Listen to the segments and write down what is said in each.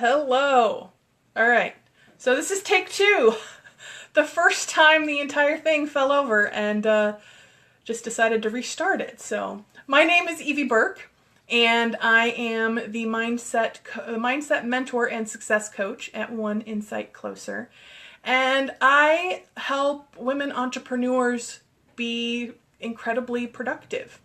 Hello. All right. So this is take two. The first time the entire thing fell over and just decided to restart it. So my name is Evie Burke, and I am the mindset mentor and success coach at One Insight Closer. And I help women entrepreneurs be incredibly productive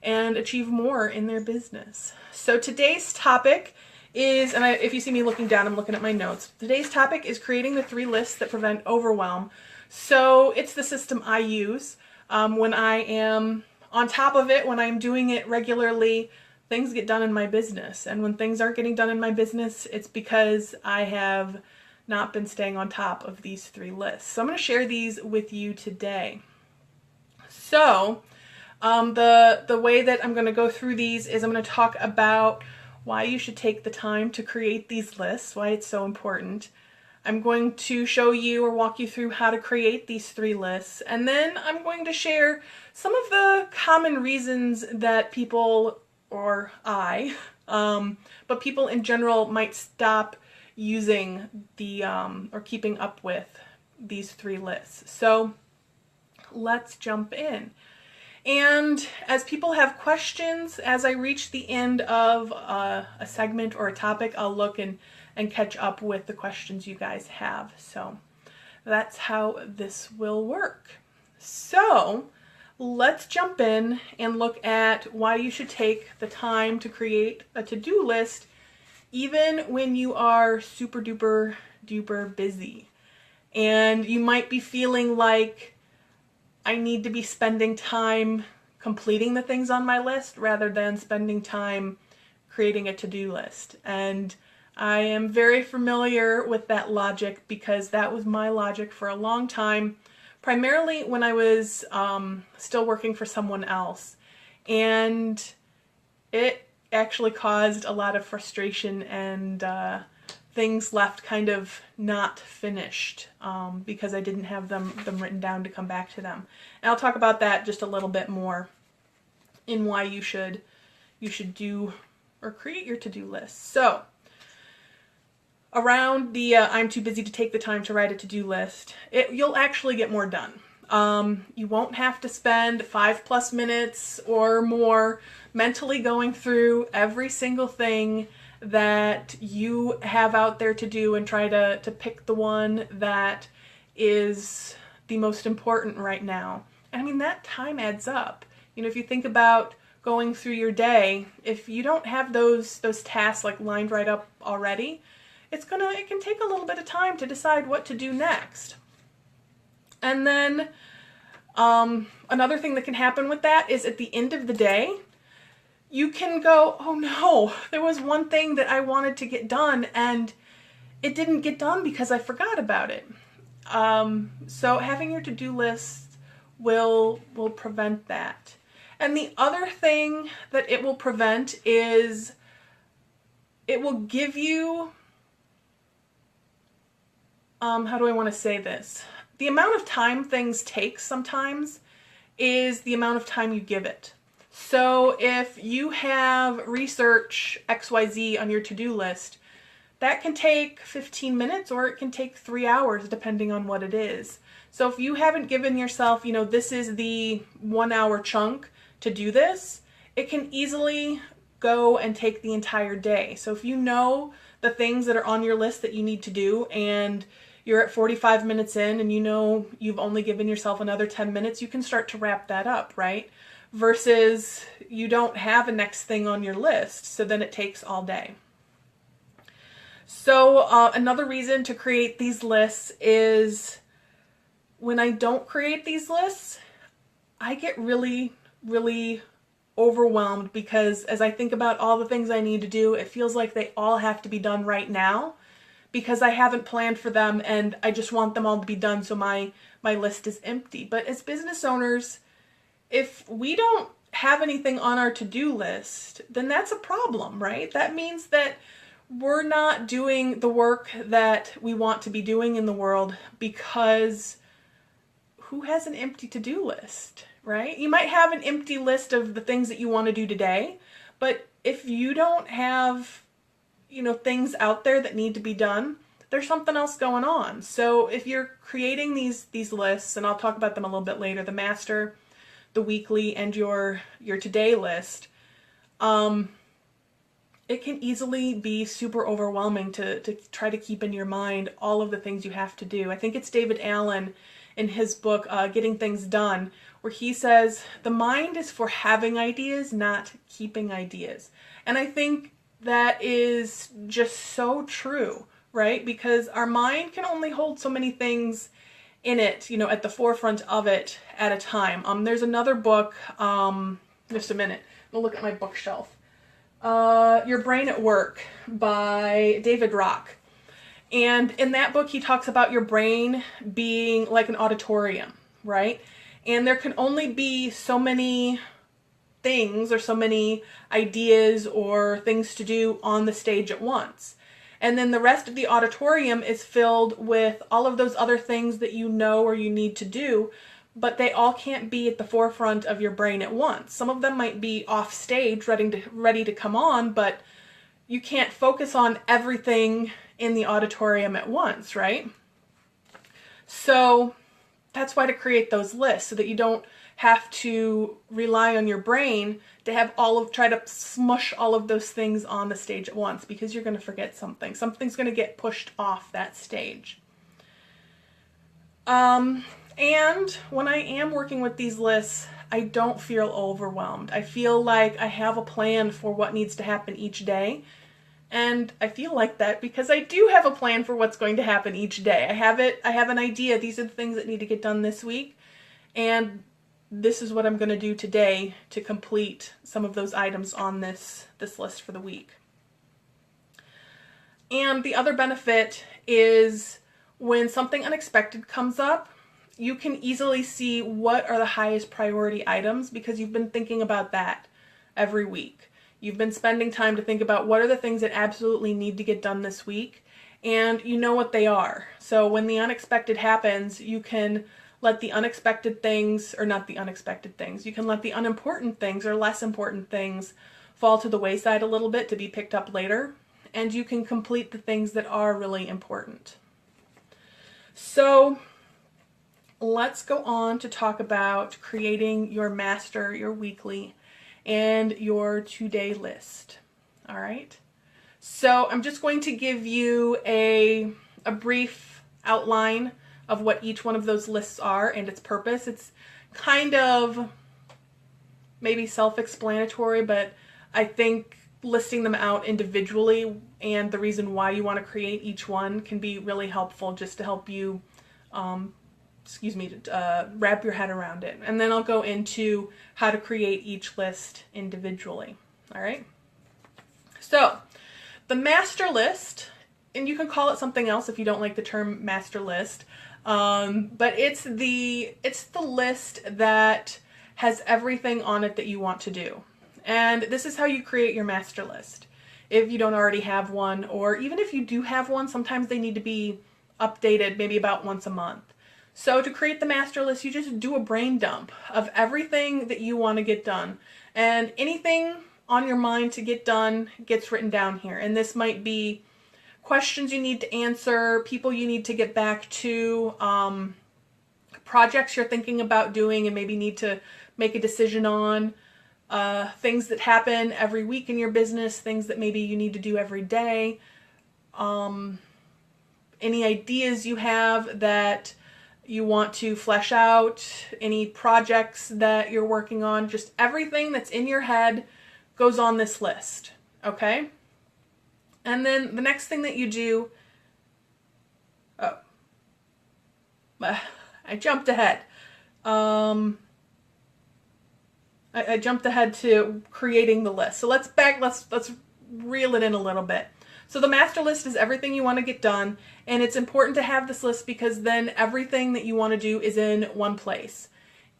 and achieve more in their business. So today's topic is, and if you see me looking down, I'm looking at my notes. Today's topic is creating the 3 lists that prevent overwhelm. So it's the system I use when I am on top of it, when I'm doing it regularly, things get done in my business. And when things aren't getting done in my business, it's because I have not been staying on top of these 3 lists. So I'm going to share these with you today. So the way that I'm going to go through these is I'm going to talk about why you should take the time to create these lists, why it's so important. I'm going to show you or walk you through how to create these 3 lists, and then I'm going to share some of the common reasons that people, or but people in general might stop using the, or keeping up with these 3 lists. So let's jump in. And as people have questions, as I reach the end of a segment or a topic, I'll look and catch up with the questions you guys have. So that's how this will work. So let's jump in and look at why you should take the time to create a to-do list even when you are super duper duper busy. And you might be feeling like, I need to be spending time completing the things on my list rather than spending time creating a to-do list. And I am very familiar with that logic because that was my logic for a long time, primarily when I was still working for someone else. And it actually caused a lot of frustration and things left kind of not finished because I didn't have them written down to come back to them. And I'll talk about that just a little bit more in why you should do or create your to-do list. So around the I'm too busy to take the time to write a to-do list, you'll actually get more done. You won't have to spend 5+ minutes or more mentally going through every single thing that you have out there to do and try to pick the one that is the most important right now. And I mean, that time adds up. You know, if you think about going through your day, if you don't have those tasks like lined right up already, it can take a little bit of time to decide what to do next. And then another thing that can happen with that is at the end of the day, you can go, oh no, there was one thing that I wanted to get done and it didn't get done because I forgot about it. So having your to-do list will prevent that. And the other thing that it will prevent is it will give you, how do I want to say this? The amount of time things take sometimes is the amount of time you give it. So if you have research XYZ on your to-do list, that can take 15 minutes or it can take 3 hours depending on what it is. So if you haven't given yourself, this is the 1-hour chunk to do this, it can easily go and take the entire day. So if you know the things that are on your list that you need to do and you're at 45 minutes in and you've only given yourself another 10 minutes, you can start to wrap that up, right? Versus you don't have a next thing on your list, so then it takes all day. So another reason to create these lists is when I don't create these lists, I get really, really overwhelmed because as I think about all the things I need to do, it feels like they all have to be done right now because I haven't planned for them and I just want them all to be done so my list is empty. But as business owners, if we don't have anything on our to-do list, then that's a problem, right? That means that we're not doing the work that we want to be doing in the world because who has an empty to-do list, right? You might have an empty list of the things that you want to do today, but if you don't have things out there that need to be done, there's something else going on. So if you're creating these lists, and I'll talk about them a little bit later, the master, the weekly, and your today list, it can easily be super overwhelming to try to keep in your mind all of the things you have to do. I think it's David Allen in his book, Getting Things Done, where he says, the mind is for having ideas, not keeping ideas. And I think that is just so true, right? Because our mind can only hold so many things in it, at the forefront of it at a time. There's another book, just a minute, I'll look at my bookshelf. Your Brain at Work by David Rock. And in that book, he talks about your brain being like an auditorium, right? And there can only be so many things or so many ideas or things to do on the stage at once. And then the rest of the auditorium is filled with all of those other things that you know or you need to do, but they all can't be at the forefront of your brain at once. Some of them might be off stage, ready to come on, but you can't focus on everything in the auditorium at once, right? So that's why to create those lists, so that you don't have to rely on your brain to have try to smush all of those things on the stage at once, because you're going to forget something. Something's going to get pushed off that stage. And when I am working with these lists, I don't feel overwhelmed. I feel like I have a plan for what needs to happen each day. And I feel like that because I do have a plan for what's going to happen each day. I have an idea. These are the things that need to get done this week. And this is what I'm going to do today to complete some of those items on this list for the week. And the other benefit is when something unexpected comes up, you can easily see what are the highest priority items because you've been thinking about that every week. You've been spending time to think about what are the things that absolutely need to get done this week, and you know what they are. So when the unexpected happens, you can let the unexpected things, or not the unexpected things, you can let the unimportant things or less important things fall to the wayside a little bit to be picked up later, and you can complete the things that are really important. So let's go on to talk about creating your master, your weekly, and your two-day list. All right. So I'm just going to give you a brief outline of what each one of those lists are and its purpose. It's kind of maybe self-explanatory, but I think listing them out individually and the reason why you want to create each one can be really helpful just to help you wrap your head around it. And then I'll go into how to create each list individually. All right. So the master list, and you can call it something else if you don't like the term master list, but it's the list that has everything on it that you want to do. And this is how you create your master list. If you don't already have one, or even if you do have one, sometimes they need to be updated maybe about once a month. So to create the master list, you just do a brain dump of everything that you want to get done. And anything on your mind to get done gets written down here. And this might be questions you need to answer, people you need to get back to, projects you're thinking about doing and maybe need to make a decision on, things that happen every week in your business, things that maybe you need to do every day, any ideas you have that you want to flesh out, any projects that you're working on, just everything that's in your head goes on this list, okay? And then the next thing that you do, I jumped ahead. I jumped ahead to creating the list. So let's reel it in a little bit. So the master list is everything you want to get done, and it's important to have this list because then everything that you want to do is in one place.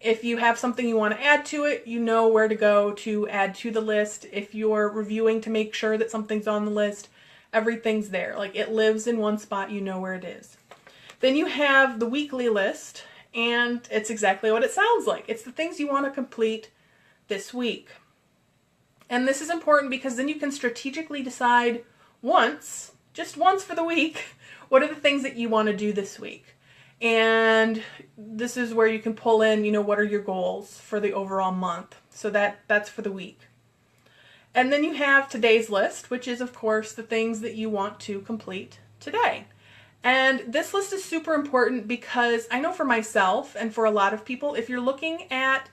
If you have something you want to add to it, you know where to go to add to the list. If you're reviewing to make sure that something's on the list, everything's there. Like it lives in one spot, you know where it is. Then you have the weekly list, and it's exactly what it sounds like. It's the things you want to complete this week. And this is important because then you can strategically decide once, just once for the week, what are the things that you want to do this week? And this is where you can pull in, what are your goals for the overall month? So that's for the week. And then you have today's list, which is, of course, the things that you want to complete today. And this list is super important because I know for myself and for a lot of people, if you're looking at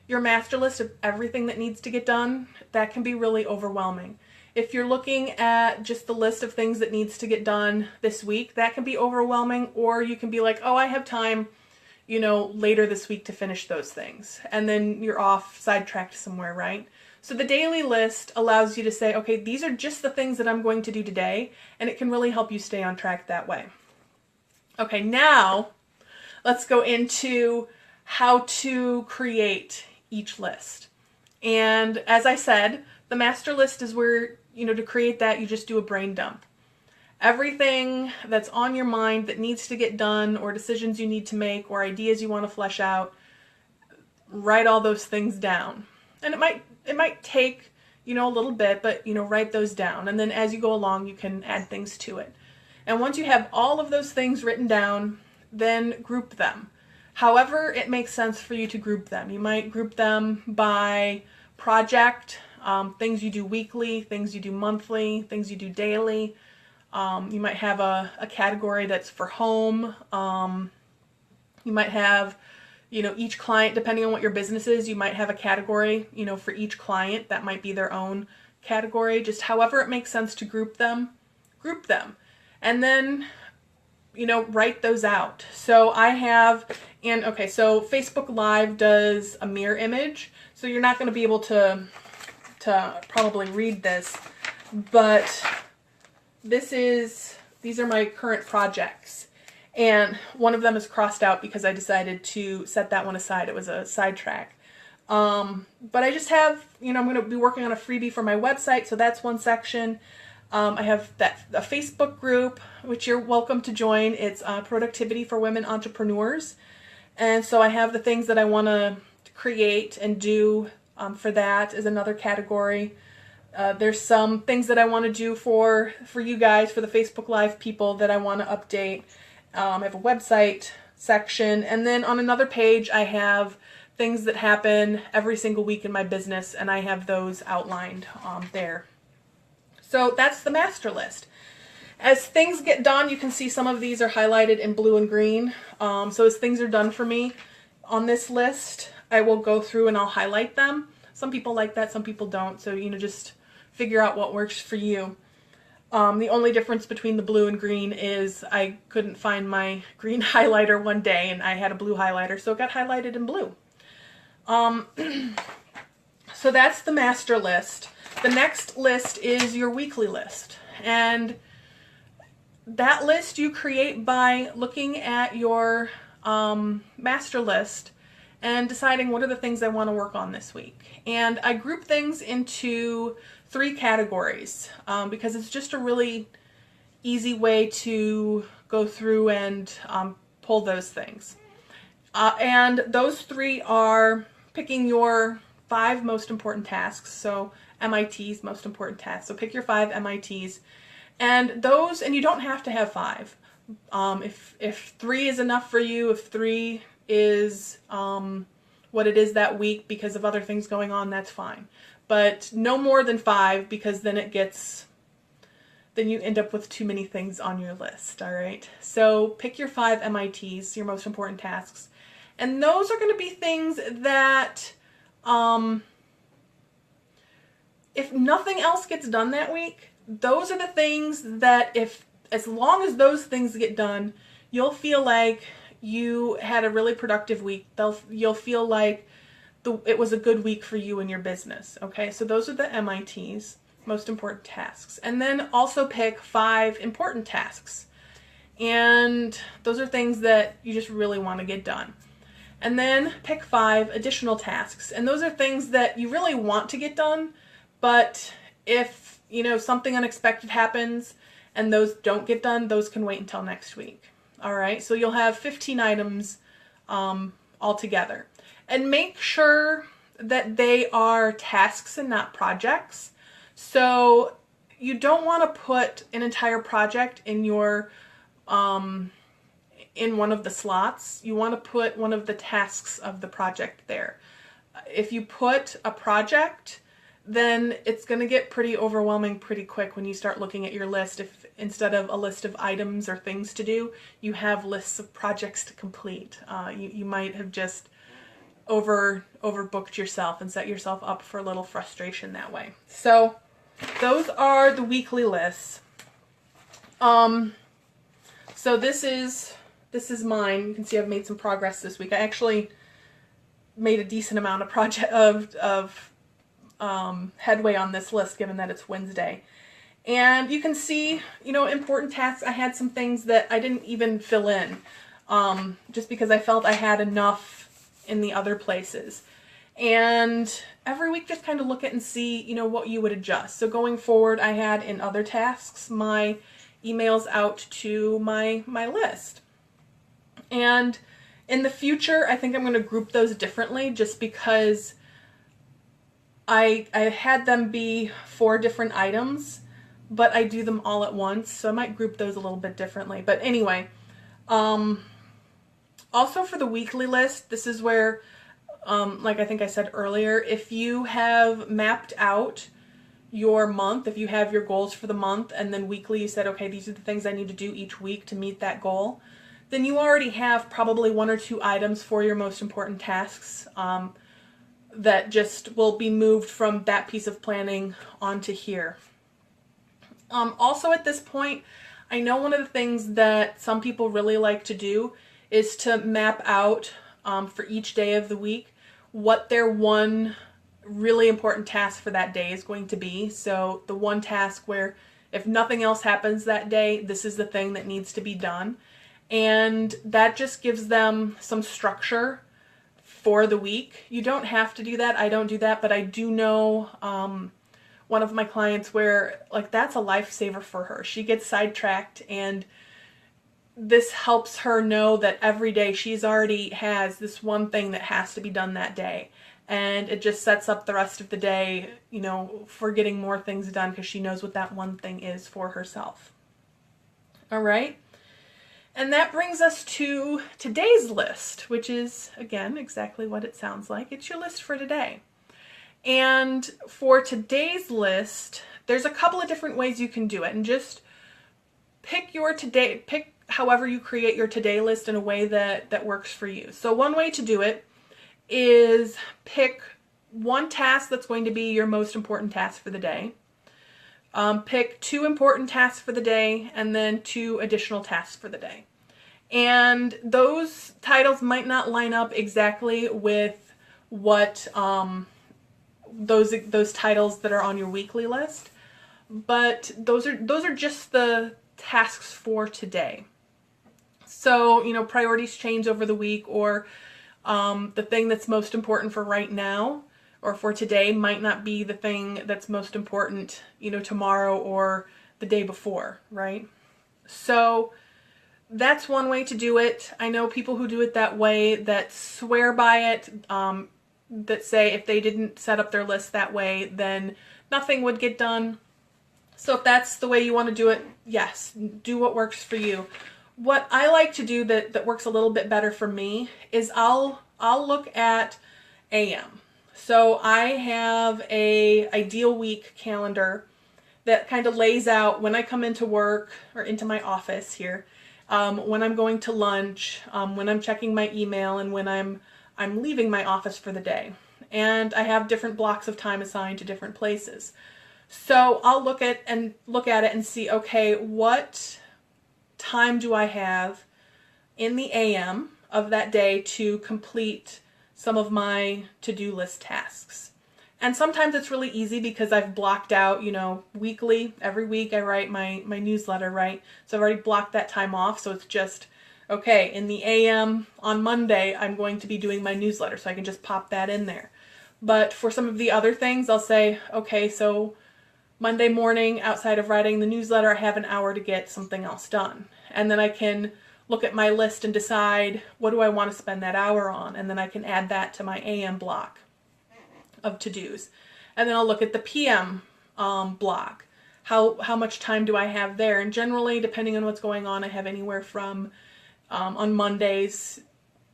your master list of everything that needs to get done, that can be really overwhelming. If you're looking at just the list of things that needs to get done this week, that can be overwhelming, or you can be like, oh, I have time, later this week to finish those things. And then you're off sidetracked somewhere, right? So the daily list allows you to say, okay, these are just the things that I'm going to do today, and it can really help you stay on track that way. Okay, now let's go into how to create each list. And as I said, the master list is where, to create that, you just do a brain dump. Everything that's on your mind that needs to get done, or decisions you need to make, or ideas you want to flesh out, write all those things down. And it might take, a little bit, but, write those down. And then as you go along, you can add things to it. And once you have all of those things written down, then group them. However it makes sense for you to group them. You might group them by project, things you do weekly, things you do monthly, things you do daily. You might have a category that's for home. You might have, each client, depending on what your business is, you might have a category, for each client. That might be their own category. Just however it makes sense to group them. And then, write those out. So I have, so Facebook Live does a mirror image. So you're not going to be able to probably read this, but these are my current projects. And one of them is crossed out because I decided to set that one aside. It was a sidetrack. But I just have, I'm going to be working on a freebie for my website. So that's one section. I have a Facebook group, which you're welcome to join. It's Productivity for Women Entrepreneurs. And so I have the things that I want to create and do for that is another category. There's some things that I want to do for you guys, for the Facebook Live people that I want to update. I have a website section. And then on another page, I have things that happen every single week in my business, and I have those outlined there. So that's the master list. As things get done, you can see some of these are highlighted in blue and green. So as things are done for me on this list, I will go through and I'll highlight them. Some people like that, some people don't. So, just figure out what works for you. The only difference between the blue and green is I couldn't find my green highlighter one day and I had a blue highlighter, so it got highlighted in blue. So that's the master list. The next list is your weekly list. And that list you create by looking at your master list and deciding what are the things I want to work on this week. And I group things into 3 categories because it's just a really easy way to go through and pull those things. And those 3 are picking your 5 most important tasks. So MITs, most important tasks. So pick your 5 MITs. And you don't have to have 5. If 3 is enough for you, if 3 is what it is that week because of other things going on, that's fine. But no more than 5, because then you end up with too many things on your list, all right? So pick your 5 MITs, your most important tasks. And those are going to be things that, if nothing else gets done that week, those are the things that as long as those things get done, you'll feel like you had a really productive week. You'll feel like it was a good week for you and your business. Okay, so those are the MITs, most important tasks. And then also pick 5 important tasks. And those are things that you just really want to get done. And then pick 5 additional tasks. And those are things that you really want to get done, but if something unexpected happens and those don't get done, those can wait until next week. All right, so you'll have 15 items altogether. And make sure that they are tasks and not projects. So you don't want to put an entire project in your in one of the slots. You want to put one of the tasks of the project there. If you put a project, then it's going to get pretty overwhelming pretty quick when you start looking at your list. If instead of a list of items or things to do, you have lists of projects to complete. You might have just overbooked yourself and set yourself up for a little frustration that way. So those are the weekly lists. So this is mine. You can see I've made some progress this week. I actually made a decent amount of headway on this list, given that it's Wednesday. And you can see, important tasks. I had some things that I didn't even fill in, just because I felt I had enough in the other places. And every week just kind of look at and see, what you would adjust. So going forward, I had in other tasks my emails out to my list. And in the future, I think I'm going to group those differently, just because I had them be 4 different items, but I do them all at once, so I might group those a little bit differently. But anyway, also for the weekly list, this is where, like I think I said earlier, if you have mapped out your month, if you have your goals for the month, and then weekly you said, okay, these are the things I need to do each week to meet that goal, then you already have probably 1 or 2 items for your most important tasks that just will be moved from that piece of planning onto here. Also at this point, I know one of the things that some people really like to do is to map out for each day of the week what their one really important task for that day is going to be. So the one task where if nothing else happens that day, this is the thing that needs to be done. And that just gives them some structure for the week. You don't have to do that. I don't do that, but I do know one of my clients where that's a lifesaver for her. She gets sidetracked, and this helps her know that every day she's already has this one thing that has to be done that day. And it just sets up the rest of the day, for getting more things done, because she knows what that one thing is for herself. All right. And that brings us to today's list, which is, again, exactly what it sounds like. It's your list for today. And for today's list, there's a couple of different ways you can do it. And just pick however you create your today list in a way that works for you. So one way to do it is pick one task that's going to be your most important task for the day. Pick 2 important tasks for the day, and then 2 additional tasks for the day. And those titles might not line up exactly with what those titles that are on your weekly list, but those are just the tasks for today. So, priorities change over the week, or the thing that's most important for right now or for today might not be the thing that's most important, tomorrow or the day before, right? So that's one way to do it. I know people who do it that way that swear by it, that say if they didn't set up their list that way, then nothing would get done. So if that's the way you want to do it, yes, do what works for you. What I like to do that works a little bit better for me is I'll look at AM. So I have a ideal week calendar that kind of lays out when I come into work or into my office here, when I'm going to lunch, when I'm checking my email, and when I'm leaving my office for the day. And I have different blocks of time assigned to different places. So I'll look at it and see, okay, what time do I have in the AM of that day to complete some of my to-do list tasks. And sometimes it's really easy because I've blocked out, weekly, every week I write my newsletter, right? So I've already blocked that time off. So it's just, okay, in the AM on Monday, I'm going to be doing my newsletter. So I can just pop that in there. But for some of the other things, I'll say, okay, so Monday morning, outside of writing the newsletter, I have an hour to get something else done. And then I can look at my list and decide, what do I want to spend that hour on? And then I can add that to my AM block of to-dos. And then I'll look at the PM block. how much time do I have there? And generally, depending on what's going on, I have anywhere from, on Mondays,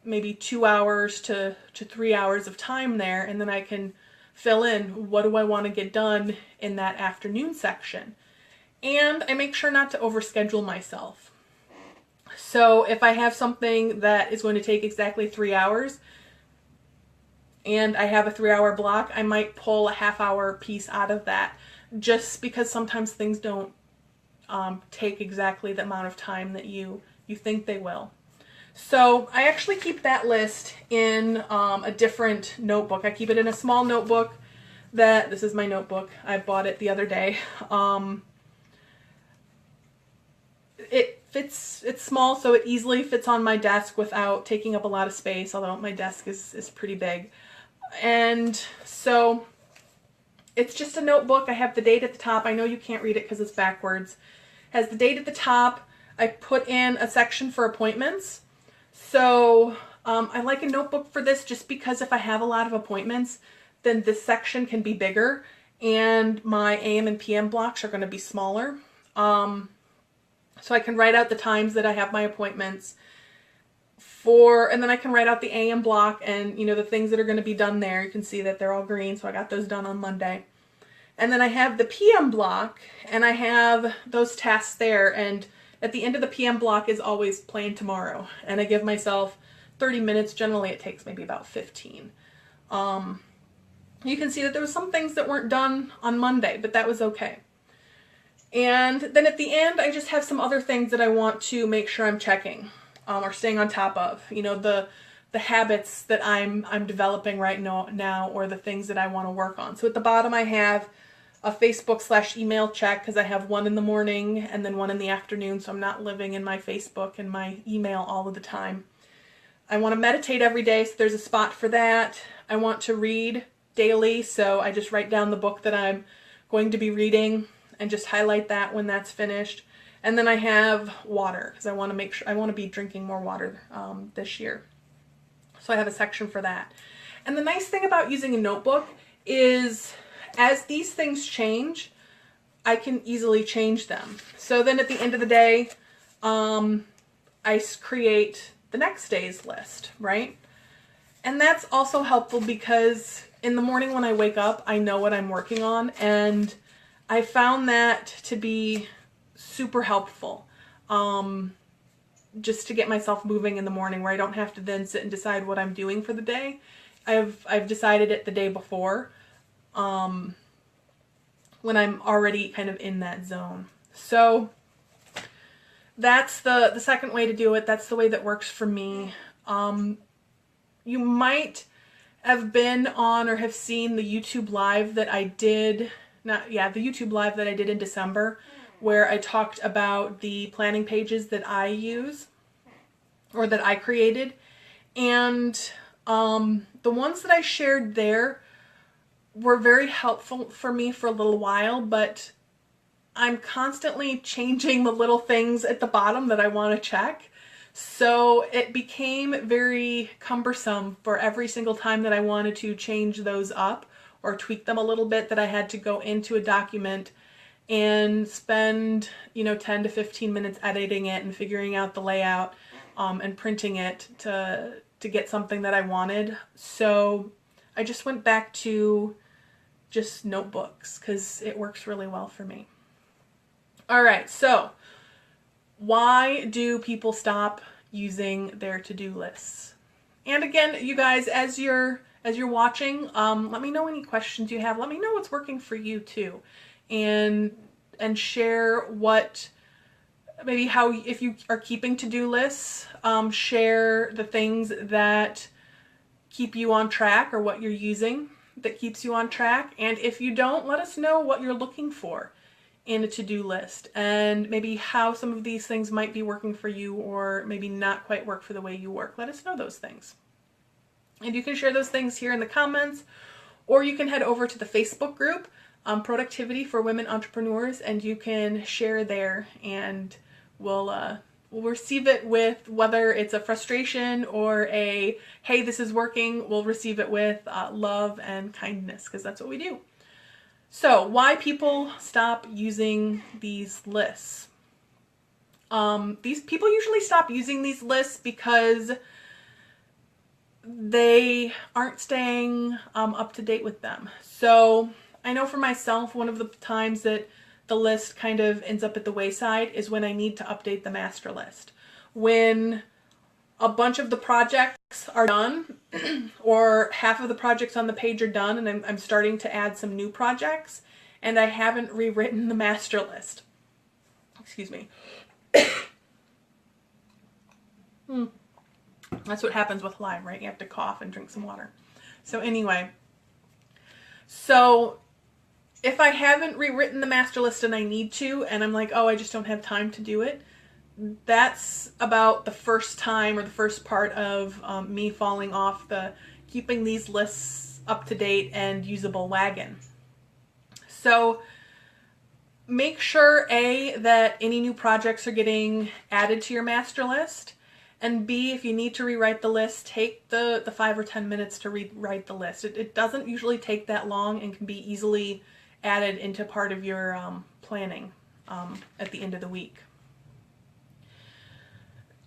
maybe 2 hours to 3 hours of time there, and then I can fill in what do I want to get done in that afternoon section. And I make sure not to overschedule myself. So if I have something that is going to take exactly 3 hours and I have a 3-hour block, I might pull a half-hour piece out of that, just because sometimes things don't take exactly the amount of time that you think they will. So I actually keep that list in a different notebook. I keep it in a small notebook this is my notebook. I bought it the other day. It's small, so it easily fits on my desk without taking up a lot of space, although my desk is pretty big. And so it's just a notebook. I have the date at the top. I know you can't read it because it's backwards. It has the date at the top. I put in a section for appointments. So I like a notebook for this just because if I have a lot of appointments, then this section can be bigger and my AM and PM blocks are going to be smaller. So I can write out the times that I have my appointments and then I can write out the AM block and, the things that are going to be done there. You can see that they're all green, so I got those done on Monday. And then I have the PM block, and I have those tasks there, and at the end of the PM block is always plan tomorrow. And I give myself 30 minutes. Generally, it takes maybe about 15. You can see that there were some things that weren't done on Monday, but that was okay. And then at the end, I just have some other things that I want to make sure I'm checking or staying on top of. The habits that I'm developing right now, or the things that I want to work on. So at the bottom, I have a Facebook/email check because I have one in the morning and then one in the afternoon, so I'm not living in my Facebook and my email all of the time. I want to meditate every day, so there's a spot for that. I want to read daily, so I just write down the book that I'm going to be reading and just highlight that when that's finished. And then I have water because I want to be drinking more water this year. So I have a section for that. And the nice thing about using a notebook is as these things change, I can easily change them. So then at the end of the day, I create the next day's list, right? And that's also helpful because in the morning when I wake up, I know what I'm working on, and I found that to be super helpful. Just to get myself moving in the morning where I don't have to then sit and decide what I'm doing for the day. I've decided it the day before, when I'm already kind of in that zone. So that's the second way to do it. That's the way that works for me. You might have been on or have seen the YouTube live that I did, the YouTube live that I did in December, where I talked about the planning pages that I use or that I created. And the ones that I shared there were very helpful for me for a little while, but I'm constantly changing the little things at the bottom that I want to check. So it became very cumbersome for every single time that I wanted to change those up or tweak them a little bit, that I had to go into a document and spend 10 to 15 minutes editing it and figuring out the layout and printing it to get something that I wanted. So I just went back to just notebooks because it works really well for me. All right, so why do people stop using their to-do lists? And again, you guys, as you're watching, let me know any questions you have. Let me know what's working for you too, and share if you are keeping to-do lists, share the things that keep you on track or what you're using that keeps you on track. And if you don't, let us know what you're looking for in a to-do list and maybe how some of these things might be working for you or maybe not quite work for the way you work. Let us know those things. And you can share those things here in the comments, or you can head over to the Facebook group, Productivity for Women Entrepreneurs, and you can share there, and we'll receive it with, whether it's a frustration or a, hey, this is working, we'll receive it with love and kindness, because that's what we do. So why people stop using these lists? These people usually stop using these lists because they aren't staying up to date with them. So I know for myself, one of the times that the list kind of ends up at the wayside is when I need to update the master list. When a bunch of the projects are done or half of the projects on the page are done and I'm starting to add some new projects and I haven't rewritten the master list. Excuse me. That's what happens with Lyme, right? You have to cough and drink some water. So anyway, so if I haven't rewritten the master list and I need to, and I'm like, oh, I just don't have time to do it, that's about the first time or the first part of me falling off the keeping these lists up to date and usable wagon. So make sure, A, that any new projects are getting added to your master list. And B, if you need to rewrite the list, take the 5 or 10 minutes to rewrite the list. It doesn't usually take that long and can be easily added into part of your planning at the end of the week.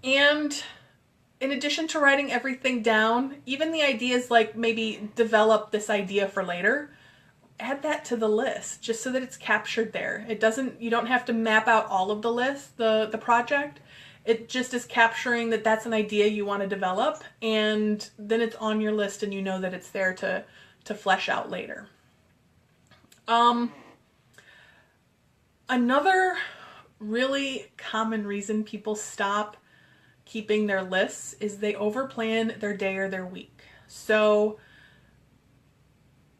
And in addition to writing everything down, even the ideas like maybe develop this idea for later, add that to the list just so that it's captured there. You don't have to map out all of the list, the project. It just is capturing that that's an idea you want to develop, and then it's on your list and you know that it's there to flesh out later. Another really common reason people stop keeping their lists is they overplan their day or their week. So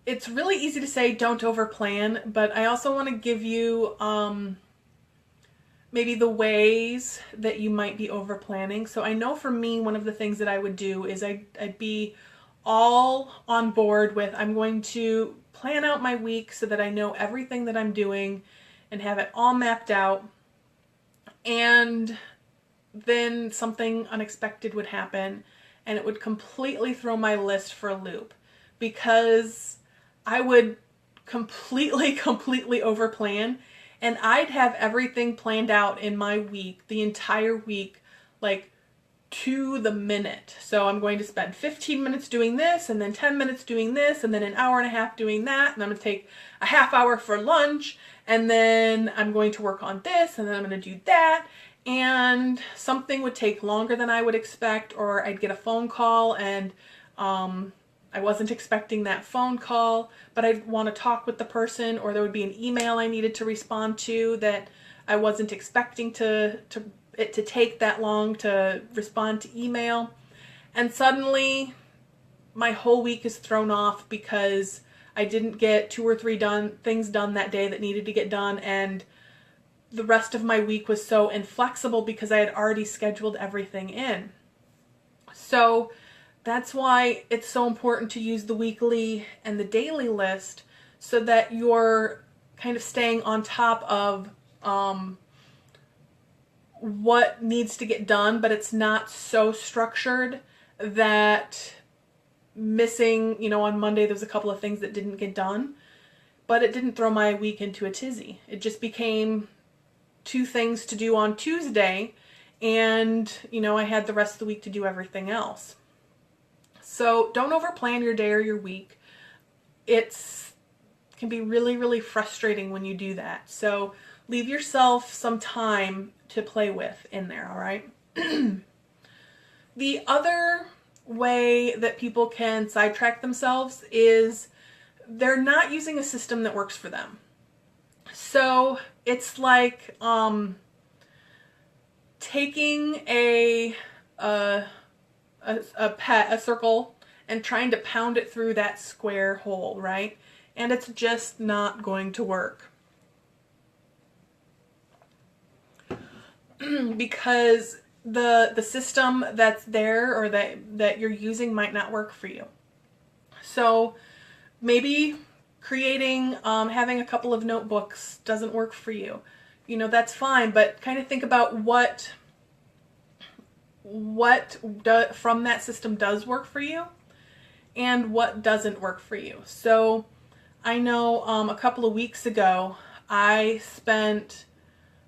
it's really easy to say don't overplan, but I also want to give you maybe the ways that you might be over planning. So I know for me, one of the things that I would do is I'd be all on board with I'm going to plan out my week so that I know everything that I'm doing and have it all mapped out. And then something unexpected would happen and it would completely throw my list for a loop because I would completely overplan. And I'd have everything planned out in my week, the entire week, like to the minute. So I'm going to spend 15 minutes doing this, and then 10 minutes doing this, and then an hour and a half doing that, and I'm going to take a half hour for lunch, and then I'm going to work on this, and then I'm going to do that. And something would take longer than I would expect, or I'd get a phone call and I wasn't expecting that phone call, but I'd want to talk with the person, or there would be an email I needed to respond to that I wasn't expecting it to take that long to respond to email. And suddenly my whole week is thrown off because I didn't get 2 or 3 things done that day that needed to get done, and the rest of my week was so inflexible because I had already scheduled everything in. So that's why it's so important to use the weekly and the daily list so that you're kind of staying on top of what needs to get done, but it's not so structured that missing, on Monday there was a couple of things that didn't get done, but it didn't throw my week into a tizzy. It just became 2 things to do on Tuesday, and, I had the rest of the week to do everything else. So don't overplan your day or your week. It can be really, really frustrating when you do that. So leave yourself some time to play with in there, all right? The other way that people can sidetrack themselves is they're not using a system that works for them. So it's like taking a circle and trying to pound it through that square hole, right? And it's just not going to work. Because the system that's there or that you're using might not work for you. So maybe creating, having a couple of notebooks doesn't work for you. That's fine, but kind of think about what from that system does work for you and what doesn't work for you. So I know a couple of weeks ago I spent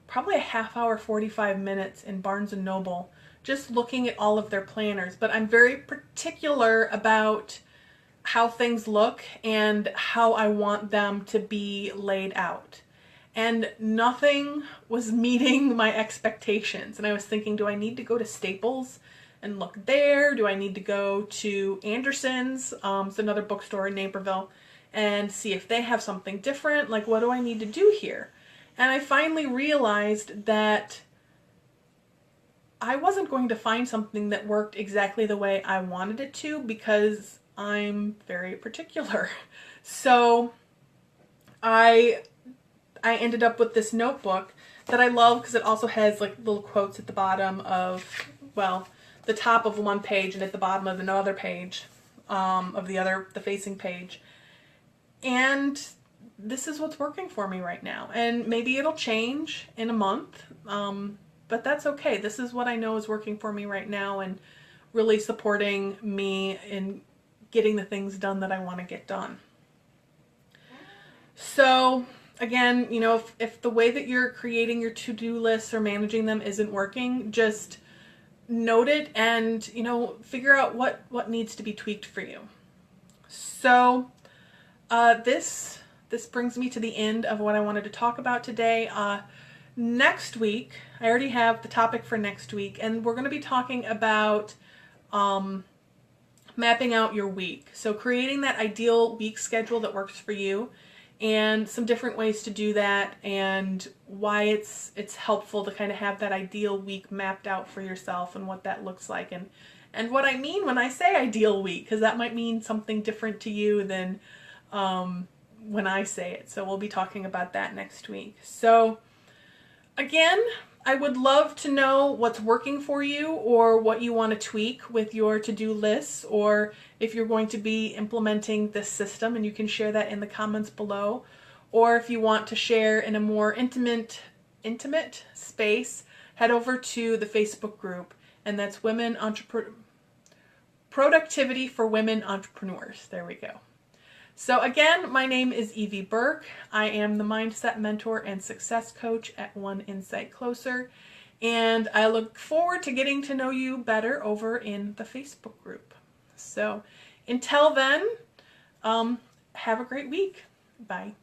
probably a half hour, 45 minutes in Barnes& and Noble just looking at all of their planners. But I'm very particular about how things look and how I want them to be laid out. And nothing was meeting my expectations. And I was thinking, do I need to go to Staples and look there? Do I need to go to Anderson's? It's another bookstore in Naperville, and see if they have something different. Like, what do I need to do here? And I finally realized that I wasn't going to find something that worked exactly the way I wanted it to, because I'm very particular. So I ended up with this notebook that I love because it also has like little quotes at the bottom of, well, the top of one page and at the bottom of another page, of the facing page. And this is what's working for me right now. And maybe it'll change in a month, but that's okay. This is what I know is working for me right now and really supporting me in getting the things done that I want to get done. So again, you know, if the way that you're creating your to-do lists or managing them isn't working, just note it and, you know, figure out what needs to be tweaked for you. So this brings me to the end of what I wanted to talk about today. Next week, I already have the topic for next week, and we're going to be talking about mapping out your week. So creating that ideal week schedule that works for you, and some different ways to do that, and why it's helpful to kind of have that ideal week mapped out for yourself and what that looks like, and what I mean when I say ideal week, because that might mean something different to you than when I say it. So we'll be talking about that next week. So again, I would love to know what's working for you or what you want to tweak with your to-do lists, or if you're going to be implementing this system, and you can share that in the comments below. Or if you want to share in a more intimate space, head over to the Facebook group, and that's Productivity for Women Entrepreneurs. There we go. So again, my name is Evie Burke. I am the Mindset Mentor and Success Coach at One Insight Closer, and I look forward to getting to know you better over in the Facebook group. So until then, have a great week. Bye.